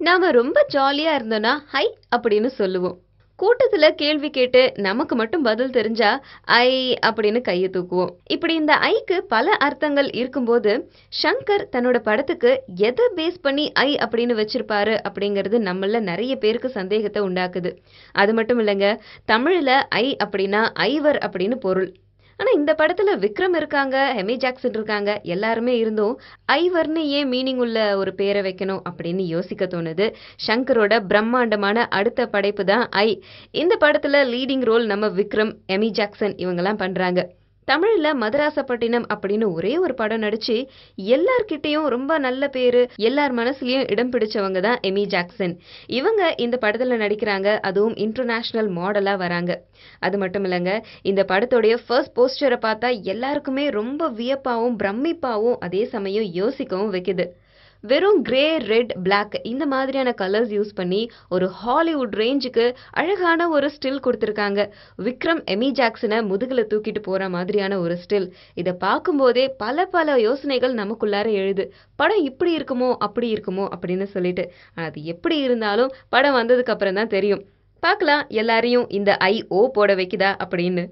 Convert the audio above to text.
நாம ரொம்ப ஜாலியா இருந்தோம்னா ஹை அப்படின்னு சொல்லுவோம். கூட்டத்துல கேள்வி கேட்டு நமக்கு மட்டும் பதில் தெரிஞ்சா ஐ அப்படின்னு கைய தூக்குவோம். இப்படி இந்த ஐக்கு பல அர்த்தங்கள் இருக்கும்போது ஷங்கர் தன்னோட படத்துக்கு எதை பேஸ் பண்ணி ஐ அப்படின்னு வச்சிருப்பாரு அப்படிங்கிறது நம்மள நிறைய பேருக்கு சந்தேகத்தை உண்டாக்குது. அது மட்டும் இல்லைங்க, தமிழ்ல ஐ அப்படின்னா ஐவர் அப்படின்னு பொருள். ஆனா இந்த படத்துல விக்ரம் இருக்காங்க, ஹெமி ஜாக்சன் இருக்காங்க, எல்லாருமே இருந்தும் ஐவர்னு ஏன் மீனிங் உள்ள ஒரு பேரை வைக்கணும் அப்படின்னு யோசிக்க தோணுது. ஷங்கரோட பிரம்மாண்டமான அடுத்த படைப்பு தான் ஐ. இந்த படத்துல லீடிங் ரோல் நம்ம விக்ரம், எமி ஜாக்சன் இவங்கெல்லாம் பண்றாங்க. தமிழ்ல மதராசப்பட்டினம் அப்படின்னு ஒரே ஒரு படம் நடிச்சு எல்லார்கிட்டயும் ரொம்ப நல்ல பேரு, எல்லார் மனசுலயும் இடம் பிடிச்சவங்க தான் எமி ஜாக்சன். இவங்க இந்த படத்துல நடிக்கிறாங்க, அதுவும் இன்டர்நேஷனல் மாடலா வராங்க. அது மட்டும் இல்லங்க, இந்த படத்துடைய ஃபர்ஸ்ட் போஸ்டரை பார்த்தா எல்லாருக்குமே ரொம்ப வியப்பாவும் பிரமிப்பாவும் அதே சமயம் யோசிக்கவும் வைக்குது. வெறும் கிரே, ரெட், பிளாக் இந்த மாதிரியான கலர்ஸ் யூஸ் பண்ணி ஒரு ஹாலிவுட் ரேஞ்சுக்கு அழகான ஒரு ஸ்டில் கொடுத்திருக்காங்க. விக்ரம் எமி ஜாக்சனை முதுகுல தூக்கிட்டு போற மாதிரியான ஒரு ஸ்டில். இத பார்க்கும்போதே பல பல யோசனைகள் நமக்குள்ளார எழுது. படம் இப்படி இருக்குமோ அப்படி இருக்குமோ அப்படின்னு சொல்லிட்டு. அது எப்படி இருந்தாலும் படம் வந்ததுக்கு அப்புறம் தான் தெரியும். பார்க்கலாம் எல்லாரையும் இந்த ஐ ஓ போட வைக்குதா அப்படின்னு.